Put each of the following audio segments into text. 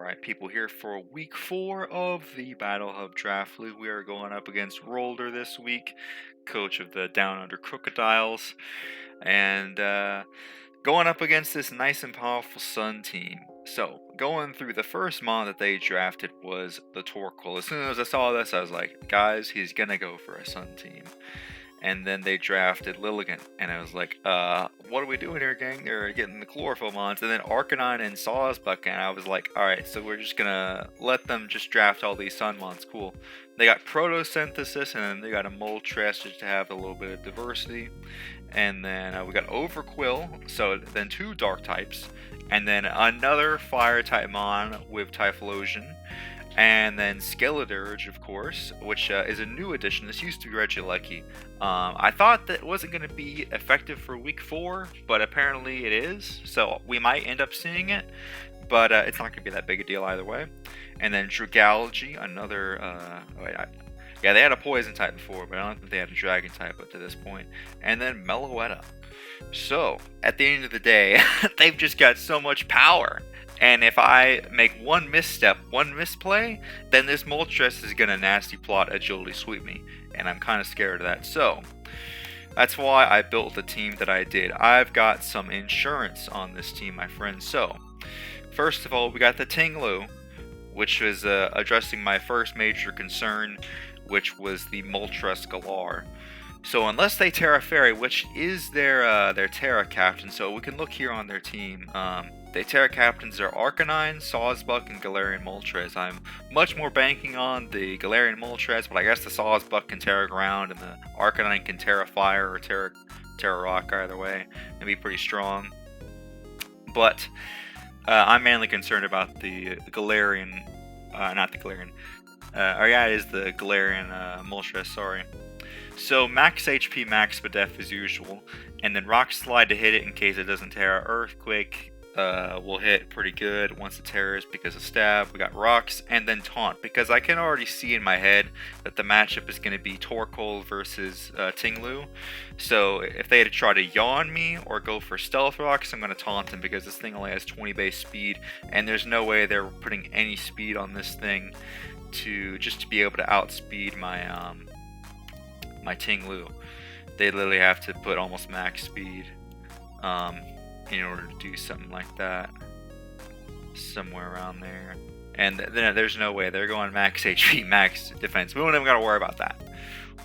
Alright, people, here for week 4 of the Battle Hub Draft League. We are going up against Rhoulder this week, coach of the Down Under Krookadiles, and going up against this nice and powerful Sun team. So, going through the first mon that they drafted was the Torkoal. As soon as I saw this, I was like, guys, he's gonna go for a Sun team. And then they drafted H-Lilligant, and I was like, what are we doing here, gang? They're getting the chlorophyll mons, and then Arcanine and Sawsbuck, and I was like, alright, so we're just gonna let them just draft all these sun mons, cool. They got Protosynthesis, and then they got a Moltres just to have a little bit of diversity. And then we got Overquill, so then 2 dark types, and then another fire type mon with Typhlosion. And then Skeledirge, of course, which is a new addition. This used to be Regieleki. I thought that it wasn't going to be effective for week 4, but apparently it is. So we might end up seeing it, but it's not going to be that big a deal either way. And then Dragalge, another... yeah, they had a poison type before, but I don't think they had a dragon type up to this point. And then Meloetta. So, at the end of the day, they've just got so much power. And if I make one misstep, one misplay, then this Moltres is going to nasty plot agility sweep me. And I'm kind of scared of that. So, that's why I built the team that I did. I've got some insurance on this team, my friends. So, first of all, we got the Ting, which was addressing my first major concern, which was the Moltres Galar. So unless they Terra Fairy, which is their Terra Captain, so we can look here on their team. The Terra Captains are Arcanine, Sawsbuck, and Galarian Moltres. I'm much more banking on the Galarian Moltres, but I guess the Sawsbuck can Terra Ground, and the Arcanine can Terra Fire or Terra Rock either way, and be pretty strong. But I'm mainly concerned about the Galarian, not the Galarian, it is the Galarian Moltres, sorry. So max HP, max Def as usual, and then Rock Slide to hit it in case it doesn't Terra. Earthquake will hit pretty good once it tears because of Stab. We got Rocks, and then Taunt, because I can already see in my head that the matchup is going to be Torkoal versus Ting. So if they had to try to yawn me or go for Stealth Rocks, I'm going to Taunt them because this thing only has 20 base speed, and there's no way they're putting any speed on this thing to be able to outspeed my my Ting. They literally have to put almost max speed in order to do something like that, somewhere around there. And then there's no way they're going max HP, max defense. We don't even got to worry about that.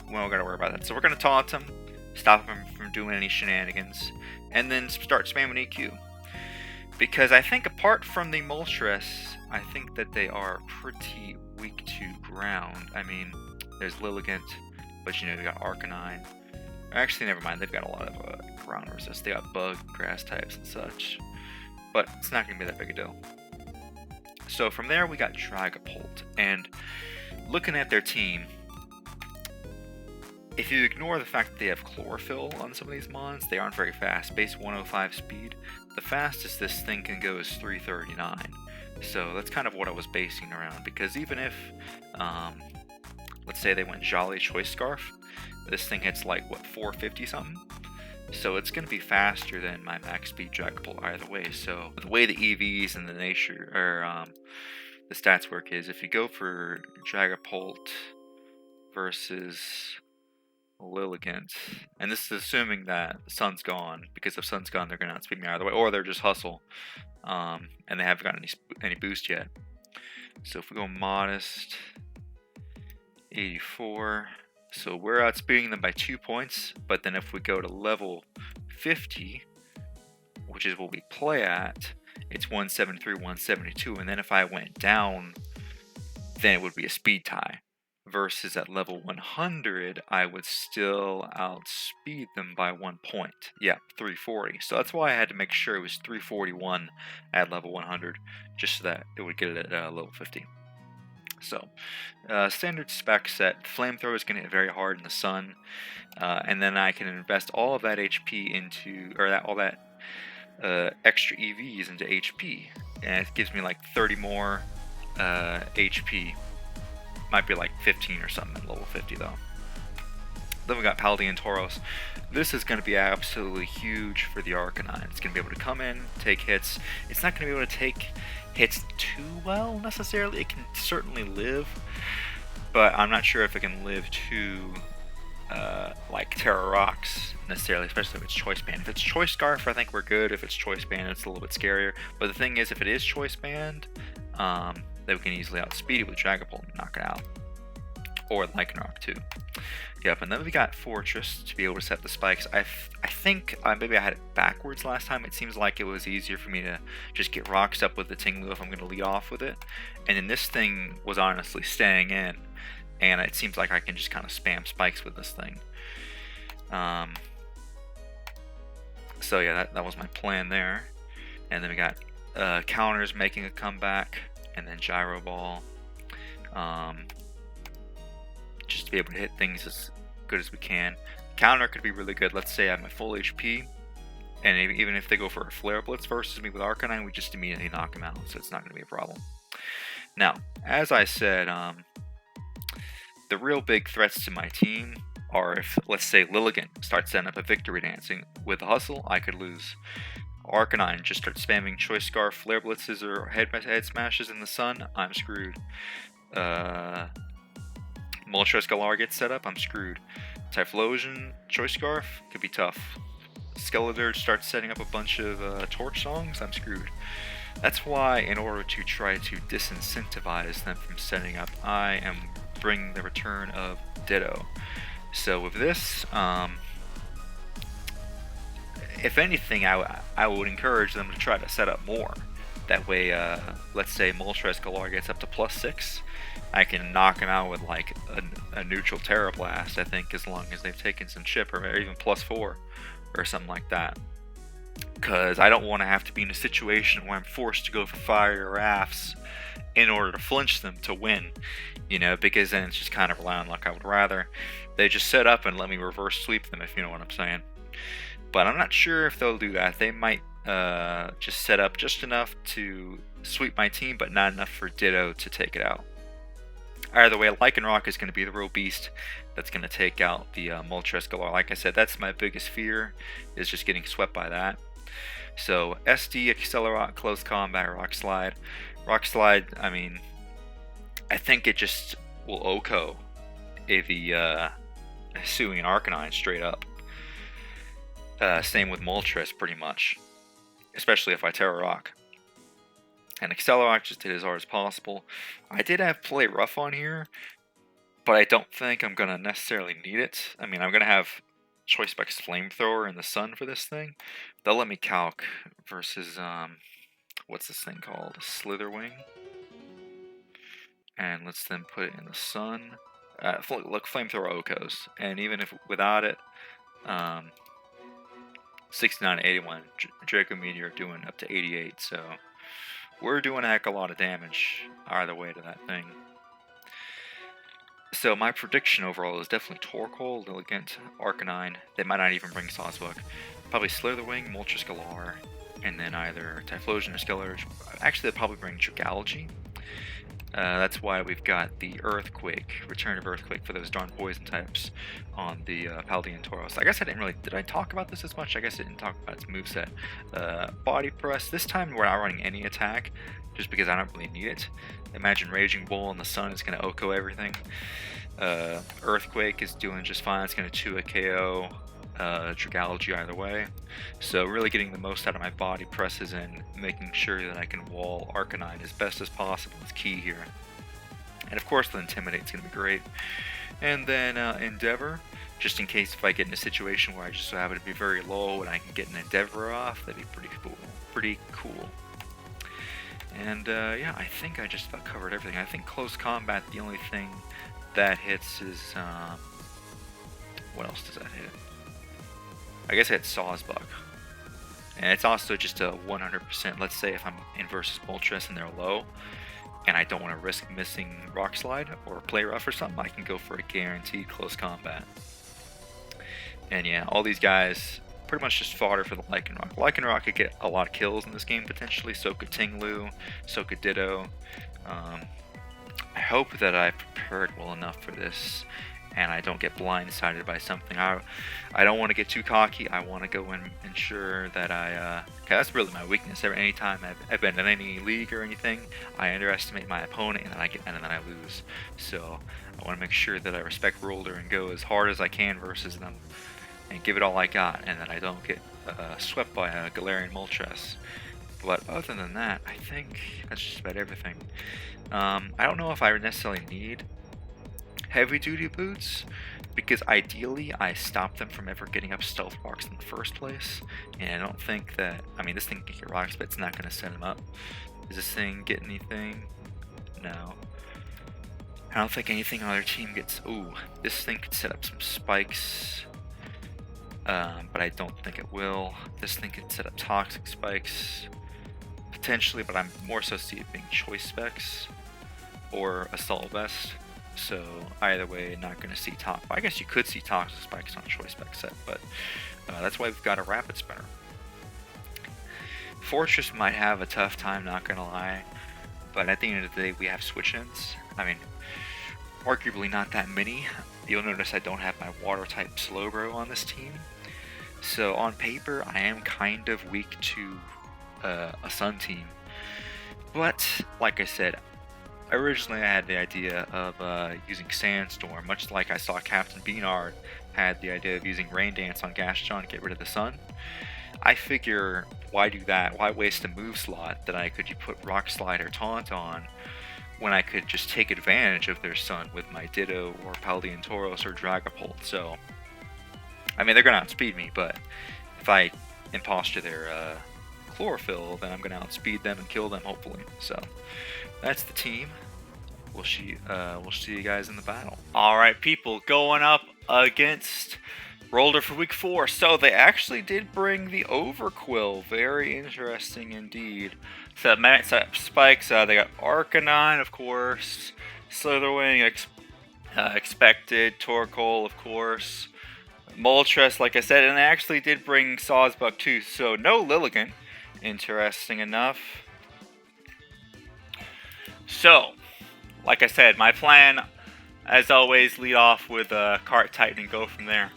We don't got to worry about that. So we're going to taunt them, stop them from doing any shenanigans, and then start spamming EQ. Because I think apart from the Moltres, I think that they are pretty weak to ground. I mean, there's H-Lilligant, but you know, they got Arcanine. Actually, never mind, they've got a lot of ground resist. They got bug, grass types, and such. But it's not going to be that big a deal. So from there, we got Dragapult. And looking at their team, if you ignore the fact that they have chlorophyll on some of these mons, they aren't very fast. Base 105 speed. The fastest this thing can go is 339. So that's kind of what I was basing around. Because even if, let's say they went Jolly Choice Scarf, this thing hits like, what, 450 something? So it's going to be faster than my max speed Dragapult either way. So the way the EVs and the nature, or the stats work is, if you go for Dragapult versus H-Lilligant, and this is assuming that Sun's gone, because if Sun's gone, they're going to outspeed me either way, or they're just Hustle, and they haven't gotten any boost yet. So if we go Modest, 84... So we're outspeeding them by 2 points, but then if we go to level 50, which is what we play at, it's 173, 172, and then if I went down, then it would be a speed tie. Versus at level 100, I would still outspeed them by 1 point. Yeah, 340. So that's why I had to make sure it was 341 at level 100, just so that it would get it at level 50. So, standard spec set, Flamethrower is going to hit very hard in the sun, and then I can invest all of that HP into, or all that extra EVs into HP, and it gives me like 30 more HP, might be like 15 or something at level 50 though. then we got Paldean Tauros. This is going to be absolutely huge for the Arcanine. It's going to be able to come in, take hits. It's not going to be able to take hits too well necessarily. It can certainly live, but I'm not sure if it can live to like Terra Rocks necessarily, especially if it's Choice Band. If it's Choice Scarf, I think we're good. If it's Choice Band, it's a little bit scarier. But the thing is, if it is Choice Band, then we can easily outspeed it with Dragapult and knock it out. Or Lycanroc too. Yep, and then we got Fortress to be able to set the spikes. I think maybe I had it backwards last time. It seems like it was easier for me to just get rocks up with the Ting if I'm going to lead off with it. And then this thing was honestly staying in. And it seems like I can just kind of spam spikes with this thing. So yeah, that was my plan there. And then we got counters making a comeback. And then Gyro Ball. Just to be able to hit things as good as we can. Counter could be really good. Let's say I have my full HP, and even if they go for a Flare Blitz versus me with Arcanine, we just immediately knock them out, so it's not going to be a problem. Now, as I said, the real big threats to my team are if, let's say, Lilligant starts setting up a victory dancing. With Hustle, I could lose. Arcanine just starts spamming Choice Scarf, Flare Blitzes, or head smashes in the sun, I'm screwed. Moltres Galar gets set up, I'm screwed. Typhlosion, Choice Scarf, could be tough. Skeletor starts setting up a bunch of Torch Songs, I'm screwed. That's why, in order to try to disincentivize them from setting up, I am bringing the return of Ditto. So with this, if anything, I would encourage them to try to set up more. That way, let's say Moltres Galar gets up to +6. I can knock him out with like a neutral Terra Blast, I think, as long as they've taken some chip, or even +4 or something like that. Because I don't want to have to be in a situation where I'm forced to go for Fire or Rafts in order to flinch them to win, you know, because then it's just kind of relying on luck. I would rather they just set up and let me reverse sweep them, if you know what I'm saying. But I'm not sure if they'll do that. They might just set up just enough to sweep my team, but not enough for Ditto to take it out. Either way, Lycanroc is going to be the real beast that's going to take out the Moltres Galar. Like I said, that's my biggest fear, is just getting swept by that. So, SD, Accelerate, Close Combat, Rock Slide. Rock Slide, I mean, I think it just will OHKO the Hisuian Arcanine straight up. Same with Moltres, pretty much. Especially if I Terra Rock. And Accelerate just did as hard as possible. I did have Play Rough on here, but I don't think I'm going to necessarily need it. I mean, I'm going to have Choice Specs Flamethrower in the sun for this thing. They'll let me calc versus, what's this thing called? Slitherwing. And let's then put it in the sun. Look, Flamethrower OHKOs. And even if without it, 69 to 81. Draco Meteor doing up to 88, so we're doing a heck of a lot of damage either way to that thing. So my prediction overall is definitely Torkoal, Lilligant, Arcanine. They might not even bring Sawsbuck. Probably Slitherwing, Moltres Galar, and then either Typhlosion or Skeletor. Actually, they'll probably bring Dragalge. That's why we've got the Earthquake, Return of Earthquake for those darn poison types on the Paldean Tauros. I guess I didn't really, did I talk about this as much? I guess I didn't talk about its moveset. Body Press, this time we're not running any attack, just because I don't really need it. Imagine Raging Bull in the sun is going to OHKO everything. Earthquake is doing just fine, it's going to 2 a KO. Dragalge either way. So really getting the most out of my body presses and making sure that I can wall Arcanine as best as possible is key here. And of course the Intimidate is going to be great. And then Endeavor, just in case if I get in a situation where I just happen to be very low and I can get an Endeavor off, that'd be pretty cool. And yeah, I think I just about covered everything. I think Close Combat, the only thing that hits is, what else does that hit? I guess I had Sawsbuck. And it's also just a 100%, let's say if I'm in versus Moltres and they're low, and I don't want to risk missing Rock Slide or Play Rough or something, I can go for a guaranteed Close Combat. And yeah, all these guys, pretty much just fodder for the Lycanroc. Lycanroc could get a lot of kills in this game potentially, so could Ting, so could Ditto. I hope that I prepared well enough for this, and I don't get blindsided by something. I don't want to get too cocky. I want to go and ensure that that's really my weakness. Anytime I've been in any league or anything, I underestimate my opponent and then I lose. So I want to make sure that I respect Rhoulder and go as hard as I can versus them and give it all I got, and that I don't get swept by a Galarian Moltres. But other than that, I think that's just about everything. I don't know if I necessarily need heavy duty boots, because ideally I stop them from ever getting up stealth rocks in the first place, and I don't think that, I mean, this thing can get rocks, but it's not going to set them up. Does this thing get anything? No. I don't think anything on their team gets, ooh, this thing could set up some spikes, but I don't think it will. This thing could set up toxic spikes, potentially, but I'm more so see it being choice specs or assault vest. So either way, not going to see I guess you could see toxic spikes on a choice spec set, but that's why we've got a rapid spinner. Fortress might have a tough time, not going to lie, but at the end of the day, we have switch-ins. I mean, arguably not that many. You'll notice I don't have my water type Slowbro on this team. So on paper, I am kind of weak to a Sun team. But like I said, originally I had the idea of using Sandstorm, much like I saw Captain Beanard had the idea of using Rain Dance on Gastron to get rid of the Sun. I figure, why do that? Why waste a move slot that I could put Rock Slide or Taunt on, when I could just take advantage of their Sun with my Ditto or Paldean Tauros or Dragapult? So, I mean, they're going to outspeed me, but if I imposture their Chlorophyll, then I'm going to outspeed them and kill them, hopefully. So, that's the team. We'll see you guys in the battle. Alright, people, going up against Rhoulder for week 4. So they actually did bring the Overquill. Very interesting indeed. So max up spikes. They got Arcanine, of course. Slitherwing, expected. Torkoal, of course. Moltres, like I said. And they actually did bring Sawsbuck too. So no Lilligant. Interesting enough. So, like I said, my plan, as always, lead off with Cart Titan and go from there.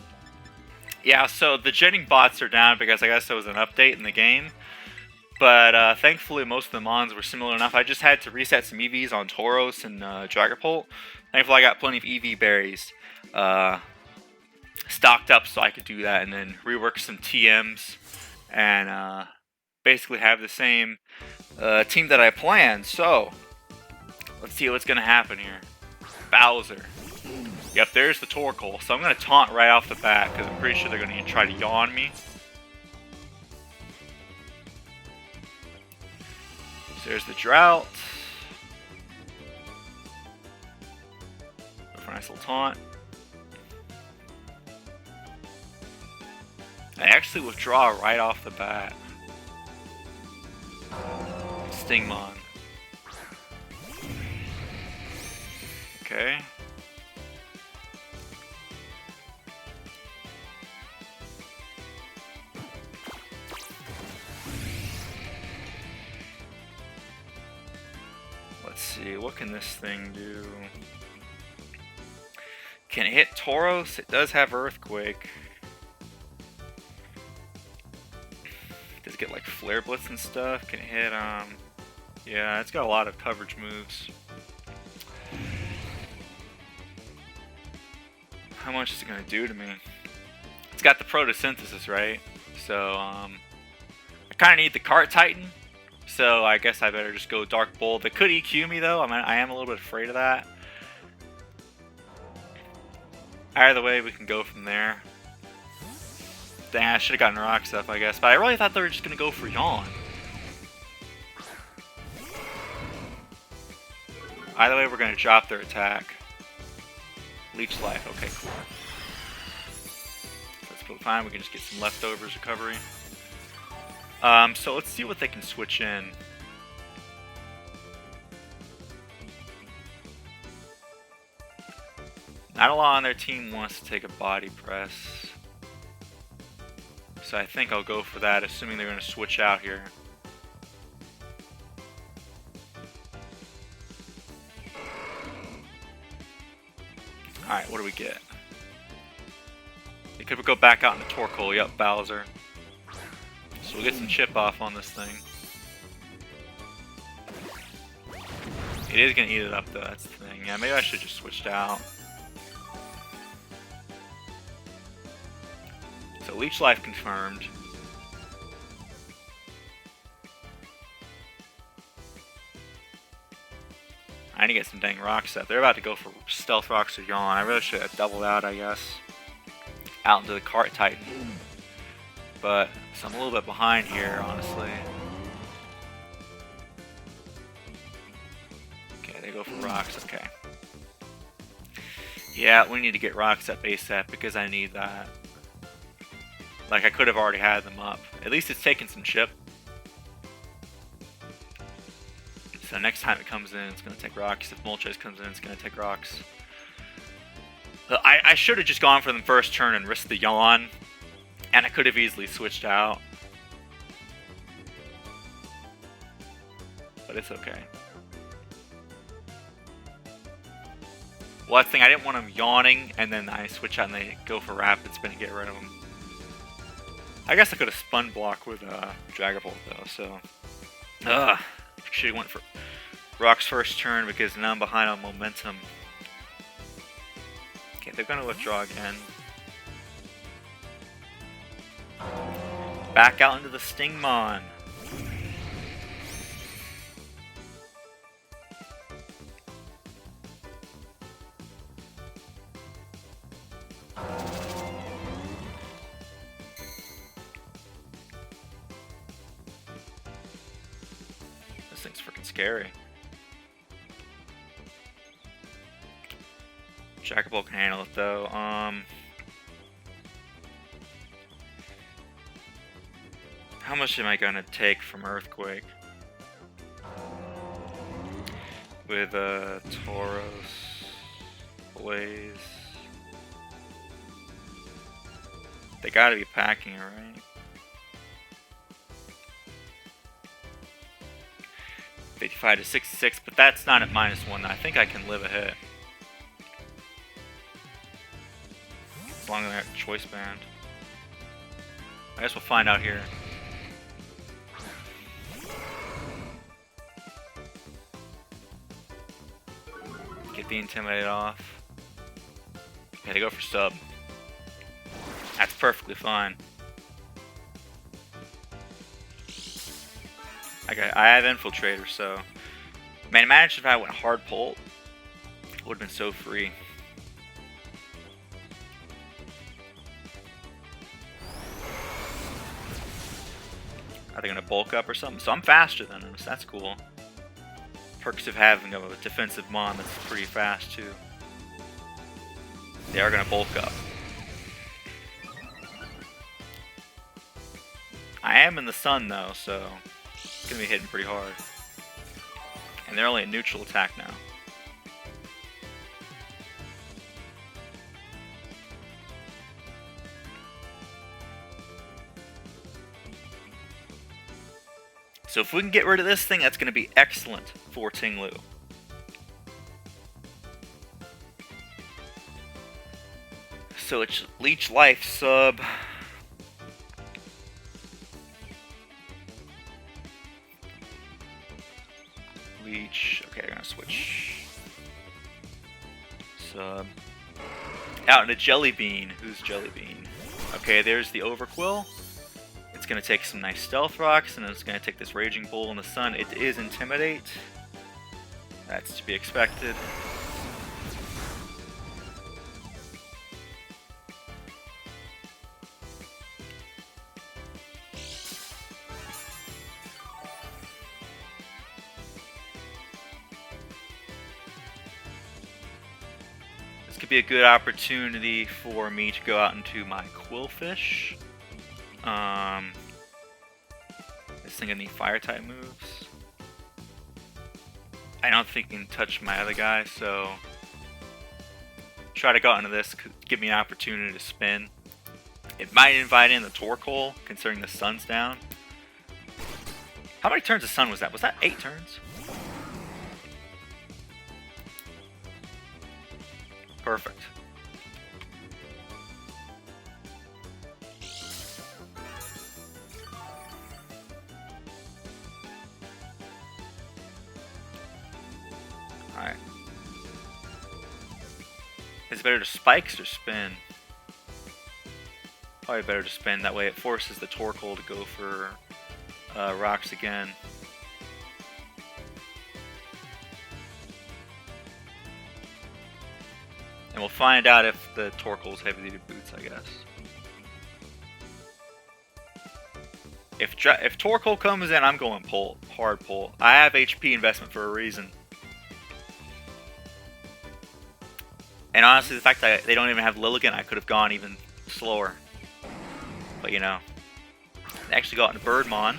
Yeah, so the jetting bots are down because I guess there was an update in the game. But thankfully, most of the mons were similar enough. I just had to reset some EVs on Tauros and Dragapult. Thankfully, I got plenty of EV berries stocked up so I could do that. And then rework some TMs and basically have the same team that I planned. So, let's see what's going to happen here. Bowser. Yep, there's the Torkoal. So I'm going to taunt right off the bat because I'm pretty sure they're going to try to yawn me. So there's the Drought. Go for a nice little taunt. I actually withdraw right off the bat. Stingmon. Okay. Let's see, what can this thing do? Can it hit Tauros? It does have Earthquake. Does it get like Flare Blitz and stuff? Can it hit, yeah, it's got a lot of coverage moves. How much is it going to do to me? It's got the Photosynthesis, right? So, I kind of need the Cart Titan. So, I guess I better just go Dark Bolt. It could EQ me, though. I mean, I am a little bit afraid of that. Either way, we can go from there. Dang, I should have gotten Rock Stuff, I guess. But I really thought they were just going to go for Yawn. Either way, we're going to drop their attack. Leech Life, okay, cool. That's pretty fine, we can just get some leftovers recovery. So let's see what they can switch in. Not a lot on their team wants to take a body press. So I think I'll go for that, assuming they're going to switch out here. Alright, what do we get? It could go back out into Torkoal. Yep, Bowser. So we'll get some chip off on this thing. It is going to eat it up though, that's the thing. Yeah, maybe I should have just switched out. So Leech Life confirmed. I need to get some dang rocks up. They're about to go for Stealth Rocks or Yawn. I really should have doubled out, I guess. Out into the Cart Titan. But, so I'm a little bit behind here, honestly. Okay, they go for rocks, okay. Yeah, we need to get rocks up ASAP because I need that. Like, I could have already had them up. At least it's taking some chip. So next time it comes in, it's going to take rocks. If Moltres comes in, it's going to take rocks. I should have just gone for them first turn and risked the yawn. And I could have easily switched out. But it's okay. Well, that's the thing. I didn't want them yawning, and then I switch out and they go for rapid spin and get rid of them. I guess I could have spun block with Dragapult though, so... Should have went for rocks first turn because now I'm behind on momentum. Okay, they're gonna withdraw again. Back out into the Stingmon. This thing's freaking scary. Dragapult can handle it though. How much am I gonna take from Earthquake? With Tauros, Blaze. They gotta be packing it, right? $55 to 66, but that's not at -1. I think I can live a hit. As long as I have Choice Band. I guess we'll find out here. Get the Intimidate off. Okay, they go for sub. That's perfectly fine. I have Infiltrator, so... Man, imagine if I went hard pull. It would have been so free. Are they going to bulk up or something? So I'm faster than them, so that's cool. Perks of having a defensive mon that's pretty fast too. They are going to bulk up. I am in the sun though, so it's going to be hitting pretty hard. And they're only a neutral attack now. So if we can get rid of this thing, that's going to be excellent for Ting-Lu. So it's Leech Life sub. Leech. Okay, I'm going to switch. Sub. Out into Jelly Bean. Who's Jelly Bean? Okay, there's the Overquill. It's going to take some nice Stealth Rocks, and then it's going to take this Raging Bull in the Sun. It is Intimidate. That's to be expected. This could be a good opportunity for me to go out into my Quillfish. This thing gonna need fire type moves. I don't think it can touch my other guy, so try to go into this, give me an opportunity to spin. It might invite in the Torkoal, considering the sun's down. How many turns of sun was that? Was that 8 turns? Perfect. Is it better to spikes or spin? Probably better to spin. That way it forces the Torkoal to go for rocks again. And we'll find out if the Torkoal's heavy-duty boots, I guess. If Torkoal comes in, I'm going pull. Hard pull. I have HP investment for a reason. And honestly, the fact that they don't even have Lilligant, I could have gone even slower. But you know, they actually got into Birdmon.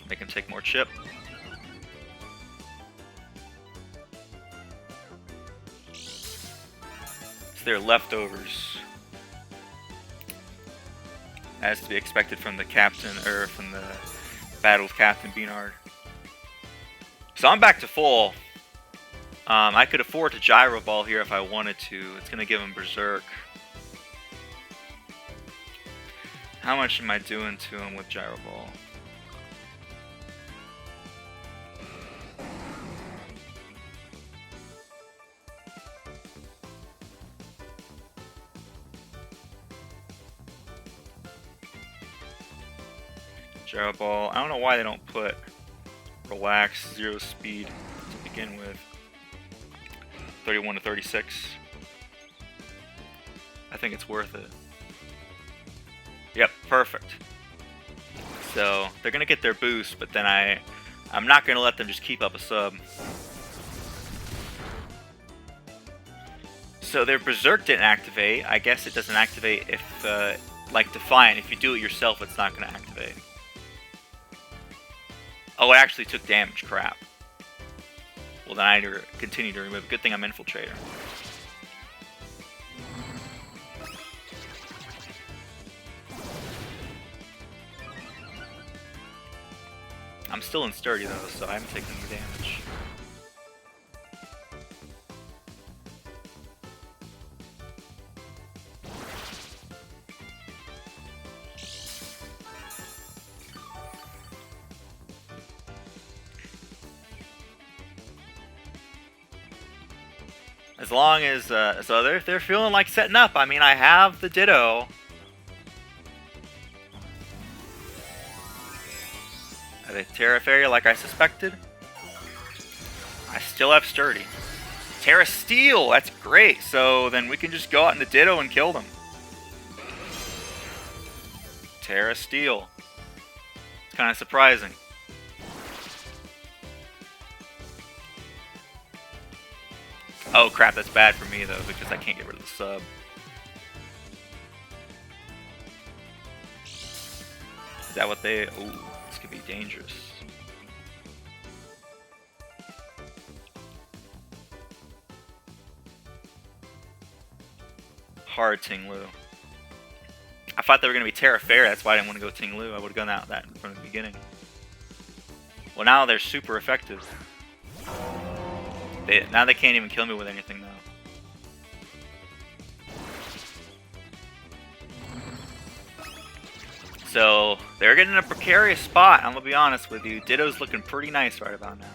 Make him take more chip. It's their leftovers. As to be expected from the captain, or from the battle with Captain Beanard. So I'm back to full. I could afford to Gyro Ball here if I wanted to. It's going to give him Berserk. How much am I doing to him with Gyro Ball? Gyro Ball. I don't know why they don't put Relax, 0 speed to begin with. 31 to 36. I think it's worth it. Yep, perfect. So they're gonna get their boost, but then I'm not gonna let them just keep up a sub. So their Berserk didn't activate. I guess it doesn't activate if, like Defiant, if you do it yourself, it's not gonna activate. Oh, it actually took damage. Crap. Well, then I need to continue to remove. Good thing I'm Infiltrator. I'm still in Sturdy, though, so I haven't taken any damage. As long as, so they're feeling like setting up. I mean, I have the Ditto. Are they Terra Fairy like I suspected? I still have Sturdy. Terra Steel, that's great. So then we can just go out in the Ditto and kill them. Terra Steel. It's kind of surprising. Oh crap, that's bad for me though, because I can't get rid of the sub. Is that what they... Ooh, this could be dangerous. Hard Ting Lu. I thought they were going to be Terra Fairy, that's why I didn't want to go Ting Lu. I would have gone out that from the beginning. Well, now they're super effective. Now they can't even kill me with anything, though. So, they're getting in a precarious spot, I'm going to be honest with you. Ditto's looking pretty nice right about now.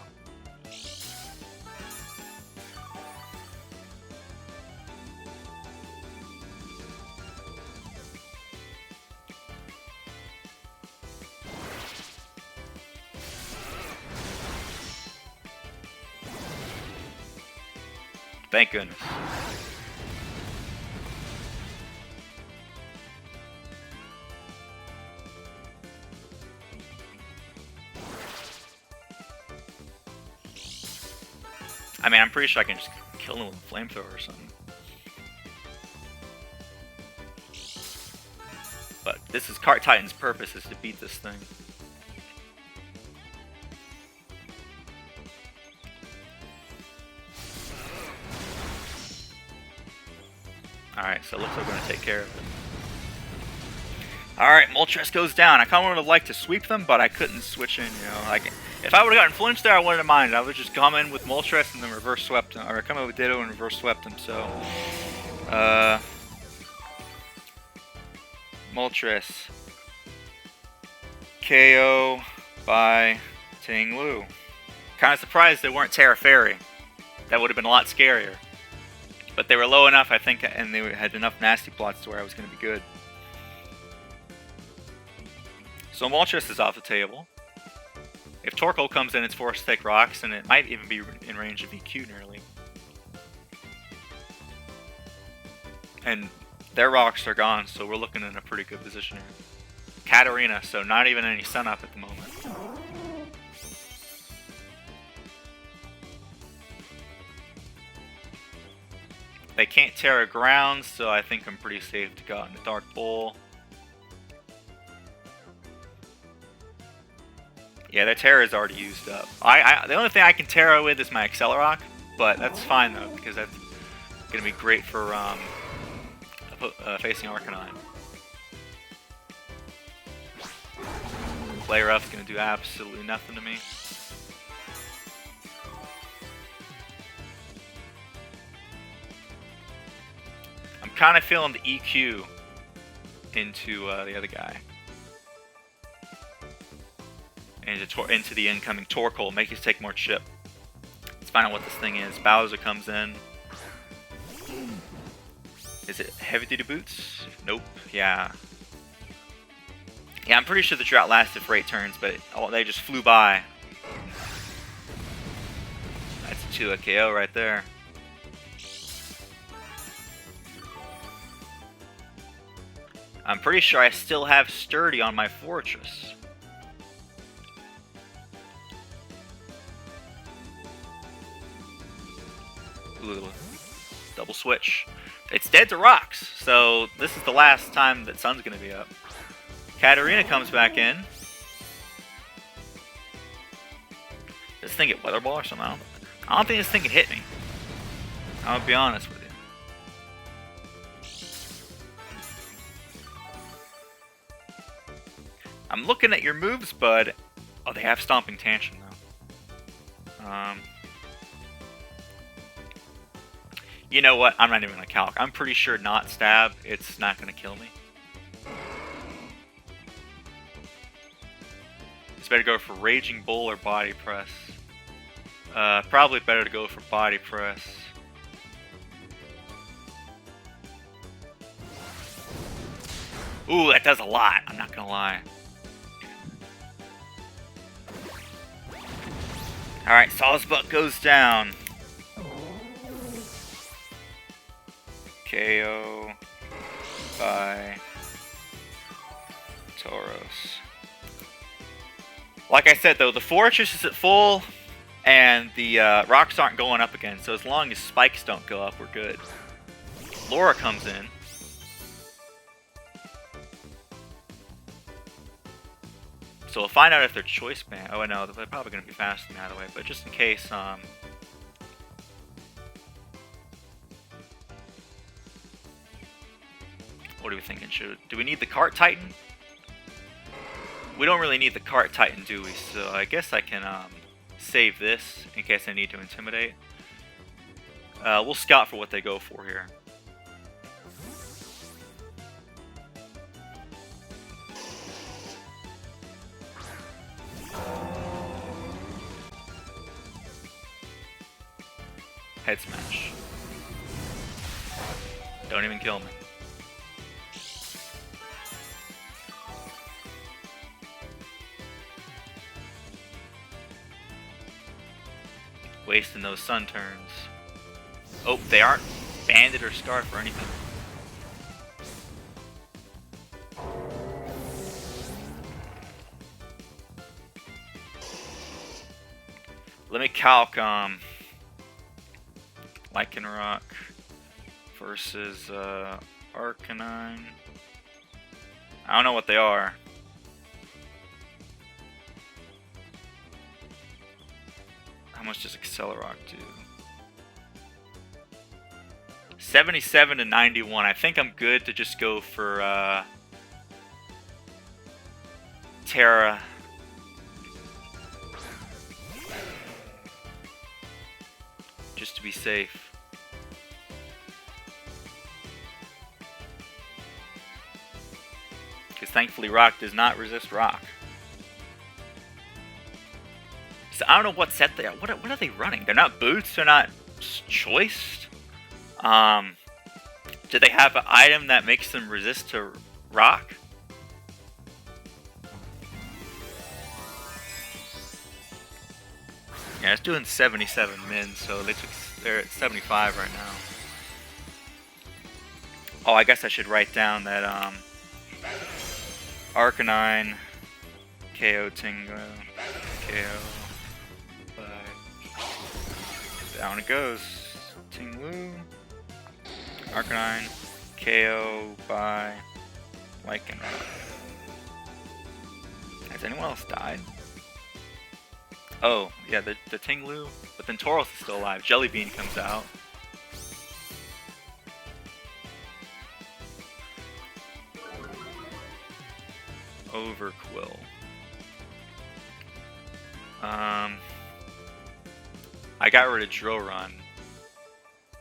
Thank goodness. I mean, I'm pretty sure I can just kill him with a flamethrower or something. But this is Cart Titan's purpose, is to beat this thing. Alright, so it looks like we're going to take care of it. Alright, Moltres goes down. I kind of would have liked to sweep them, but I couldn't switch in, you know. Like, if I would have gotten flinched there, I wouldn't have minded. I would just come in with Moltres and then reverse swept him. Or come in with Ditto and reverse swept him, so... Moltres. KO by Ting Lu. Kind of surprised they weren't Terra Fairy. That would have been a lot scarier. But they were low enough, I think, and they had enough nasty plots to where I was going to be good. So Moltres is off the table. If Torkoal comes in, it's forced to take rocks, and it might even be in range of EQ nearly. And their rocks are gone, so we're looking in a pretty good position here. Katarina, so not even any sun up at the moment. They can't Terra ground, so I think I'm pretty safe to go out in the Dark Bowl. Yeah, their Terra is already used up. The only thing I can Terra with is my Accelerock, but that's fine though, because that's going to be great for facing Arcanine. Play Rough's going to do absolutely nothing to me. I'm kind of feeling the EQ into the other guy. Into the incoming Torkoal, make us take more chip. Let's find out what this thing is. Bowser comes in. Is it heavy duty boots? Nope. Yeah. Yeah, I'm pretty sure the drought lasted for 8 turns, but they just flew by. That's a 2 KO right there. I'm pretty sure I still have Sturdy on my Fortress. Ooh, double switch. It's dead to rocks, so this is the last time that Sun's going to be up. Katarina comes back in. Does this thing get Weather Ball or something? I don't think this thing can hit me. I'm going to be honest with you. I'm looking at your moves, bud. Oh, they have Stomping Tantrum, though. You know what? I'm not even going to calc. I'm pretty sure not stab. It's not going to kill me. It's better to go for Raging Bull or Body Press. Probably better to go for Body Press. Ooh, that does a lot. I'm not going to lie. Alright, Sawsbuck goes down. KO by Tauros. Like I said though, the Fortress is at full and the rocks aren't going up again, so as long as spikes don't go up, we're good. Laura comes in. So we'll find out if they're choice band. Oh no, they're probably going to be faster than that way, but just in case, what are we thinking? Do we need the Cart Titan? We don't really need the Cart Titan, do we? So I guess I can save this in case I need to Intimidate. We'll scout for what they go for here. Head Smash. Don't even kill me. Wasting those sun turns. Oh, they aren't banded or scarf or anything. Let me calc Lycanroc versus Arcanine. I don't know what they are. How much does Accelerock do? 77 to 91. I think I'm good to just go for Terra. Just to be safe. Because thankfully Rock does not resist Rock. So I don't know what set they are. What are they running? They're not boots. They're not choiced. Do they have an item that makes them resist to rock? Yeah, it's doing 77 min, so they're at 75 right now. Oh, I guess I should write down that Arcanine, KO Ting, KO. Down it goes. Ting Lu, Arcanine, KO by Lycanroc. Has anyone else died? Oh, yeah, the Ting Lu, but then Tauros is still alive. Jellybean comes out. Overquill. I got rid of Drill Run,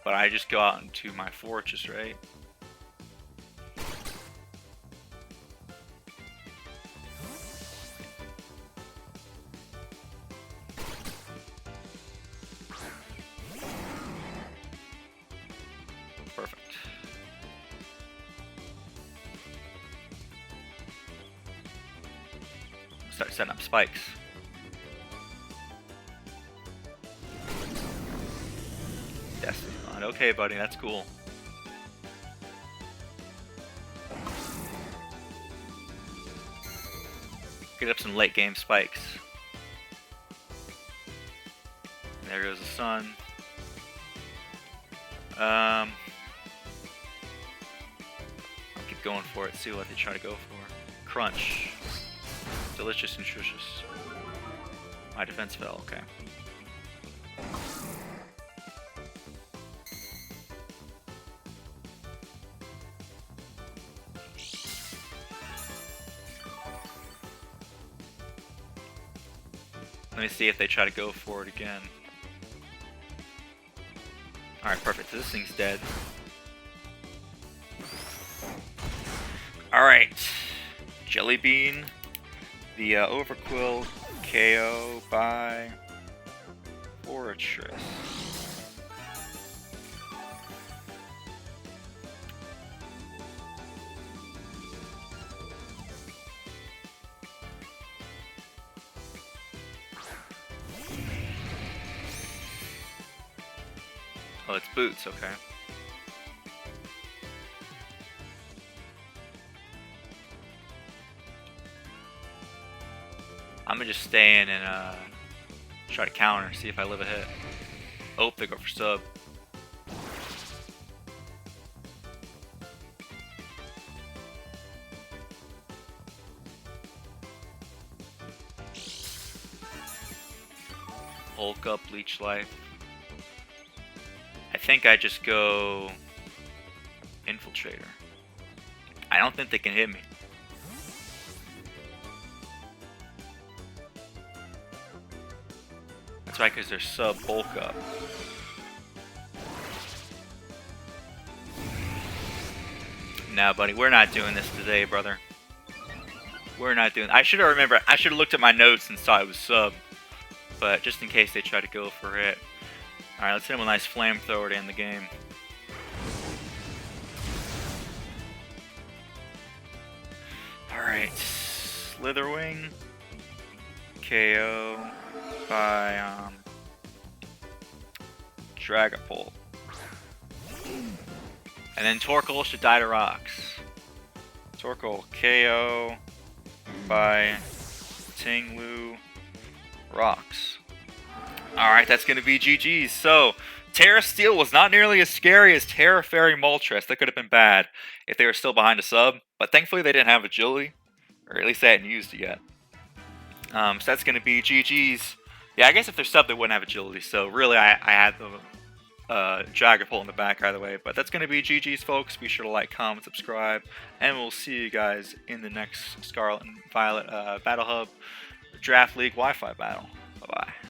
but I just go out into my fortress, right? Perfect. Start setting up spikes. Destiny's Bond. Okay, buddy, that's cool. Get up some late game spikes. And there goes the sun. I'll keep going for it, see what they try to go for. Crunch. Delicious, nutritious. My defense fell, okay. Let me see if they try to go for it again. Alright, perfect. So this thing's dead. Alright. Jellybean. The Overquill KO by Fortress. Oh, it's boots, okay. I'm gonna just stay in and try to counter, see if I live a hit. Oh, they go for sub. Hulk up, leech life. I think I just go Infiltrator. I don't think they can hit me. That's right, because they're sub bulk up. Nah, buddy, we're not doing this today, brother. We're not doing. I should have remembered. I should have looked at my notes and saw it was sub. But just in case they try to go for it. Alright, let's hit him with a nice flamethrower to end the game. Alright. Slitherwing. KO by Dragapult. And then Torkoal should die to rocks. Torkoal KO by Ting Lu rocks. Alright, that's going to be GG's. So, Terra Steel was not nearly as scary as Terra Fairy Moltres. That could have been bad if they were still behind a sub. But thankfully they didn't have agility. Or at least they hadn't used it yet. So that's going to be GG's. Yeah, I guess if they're sub they wouldn't have agility. So really I had the Dragapult in the back either way. But that's going to be GG's, folks. Be sure to like, comment, subscribe. And we'll see you guys in the next Scarlet and Violet Battle Hub Draft League Wi-Fi battle. Bye-bye.